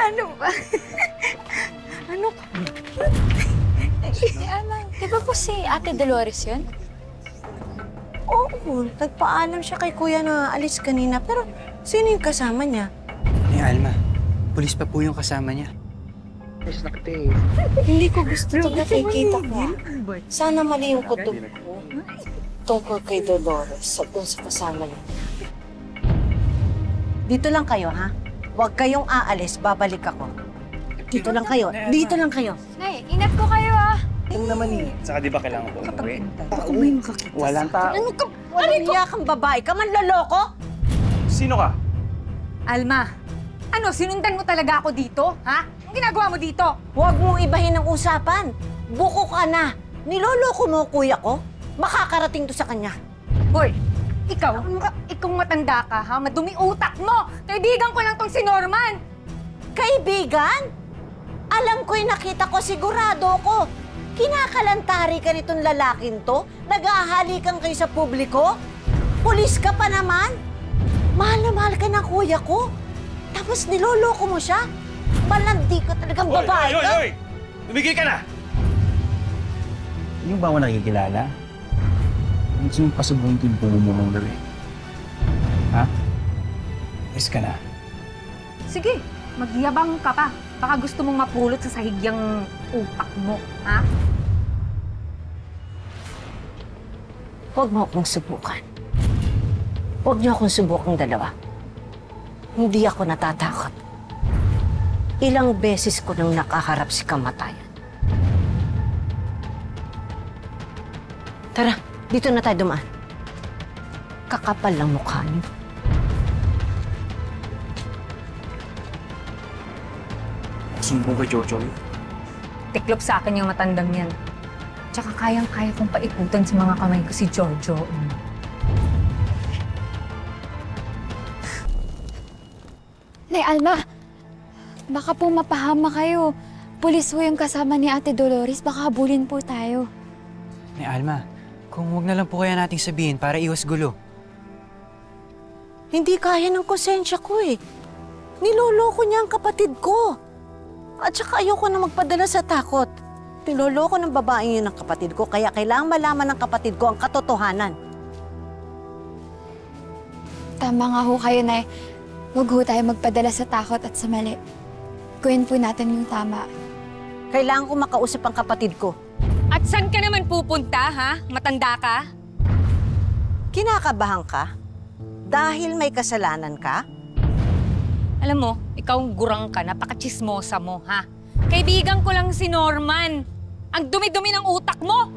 Ano ba? Ano ka? Di ba po si Ate Dolores yun? Oo, nagpaalam siya kay Kuya na alis kanina. Pero sino yung kasama niya? Ni Alma, pulis pa po yung kasama niya. Hindi ko gusto ito nakikita ko. Sana mali yung kutob ko tungkol kay Dolores at dun sa kasama niya. Dito lang kayo, ha? Huwag kayong aalis, babalik ako. Dito lang kayo. Dito lang kayo. Nay, ingat ko kayo ah. Ano naman eh. Saka di ba kailangan po umuwi? Baka may makakita. Walang tao. Ano ka? Walang iya kang babae ka, manloloko? Sino ka? Alma, ano, sinundan mo talaga ako dito, ha? Anong ginagawa mo dito? Huwag mong ibahin ang usapan. Buko ka na. Niloloko mo, kuya ko. Makakarating to sa kanya. Hoy, ikaw matanda ka, ha? Madumi utak mo! Kaibigan ko lang tong si Norman! Kaibigan? Alam ko'y nakita ko, sigurado ko. Kinakalantari ka nitong lalaking to? Nag-ahalikan kayo sa publiko? Pulis ka pa naman? Mahal na mahal ka ng kuya ko. Tapos niloloko mo siya? Malandi ka talagang babae ka. Hoy! Tumigil ka na! Yung ba ako nakikilala? Gusto mong pasubuntin yung puno mo ng gabi. Ha? Yes ka na. Sige, magyabang ka pa. Baka gusto mong mapulot sa sahigyang utak mo, ha? Huwag mo akong subukan. Huwag niyo akong subukang dalawa. Hindi ako natatakot. Ilang beses ko nang nakaharap si kamatayan. Tara, dito na tayo dumaan. Kakapal lang mukha niyo. Sumbong kay Jojo. Tiklop sa akin yung matandang yan. Tsaka kayang-kaya kong paikutan sa mga kamay ko si Jojo. Nay, Alma, baka po mapahama kayo. Pulis po yung kasama ni Ate Dolores. Baka habulin po tayo. Ni Alma, kung huwag na lang po kaya nating sabihin para iwas gulo. Hindi kaya ng konsensya ko eh. Niloloko niya ang kapatid ko. At saka ayoko na magpadala sa takot. Niloloko ng babaeng yun ang kapatid ko, kaya kailangang malaman ng kapatid ko ang katotohanan. Tama nga ho kayo, Nay. Huwag ho tayo magpadala sa takot at sa mali. Gawin po natin yung tama. Kailangan ko makausap ang kapatid ko. At saan ka naman pupunta, ha? Matanda ka? Kinakabahan ka? Dahil may kasalanan ka? Alam mo, ikaw gurang ka, napakachismosa mo, ha? Kaibigan ko lang si Norman. Ang dumi-dumi ng utak mo!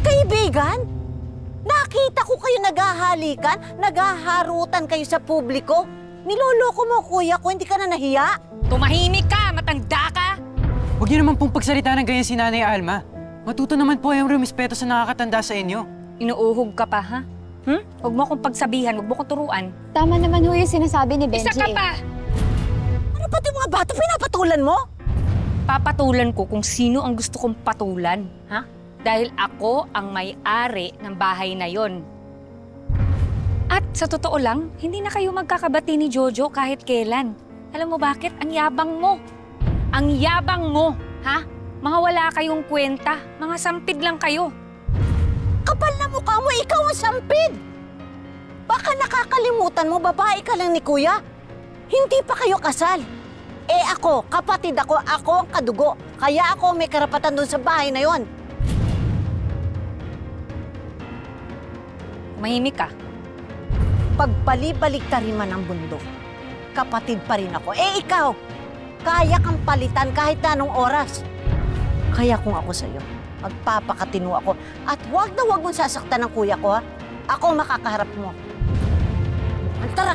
Kaibigan? Nakita ko kayo naghahalikan, naghaharutan kayo sa publiko. Niloloko mo, kuya ko, hindi ka na nahiya? Tumahimik ka, matanda ka! Huwag niyo naman pong pagsalita ng ganyan si Nanay Alma. Matuto naman po yung rumispeto sa nakakatanda sa inyo. Inuuhog ka pa, ha? Huwag mo akong pagsabihan, huwag mo akong turuan. Tama naman ho yung sinasabi ni Benji. Isa ka pa! Ano pati mga bata pinapatulan mo? Papatulan ko kung sino ang gusto kong patulan, ha? Dahil ako ang may-ari ng bahay na yon. At sa totoo lang, hindi na kayo magkakabati ni Jojo kahit kailan. Alam mo bakit? Ang yabang mo. Ang yabang mo, ha? Mga wala kayong kwenta. Mga sampid lang kayo. Kapal na mukha mo, ikaw ang sampid! Baka nakakalimutan mo, babae ka lang ni kuya. Hindi pa kayo kasal. Eh ako, kapatid ako ang kadugo. Kaya ako may karapatan doon sa bahay na yon. Mahimik ka. Pagbalibalik-tarin man ang bundok, kapatid pa rin ako. Eh ikaw, kaya kang palitan kahit na anong oras. Kaya kung ako sa'yo, magpapakatino ako. At huwag na huwag mong sasaktan ng kuya ko, ha? Ako makakaharap mo. Tara!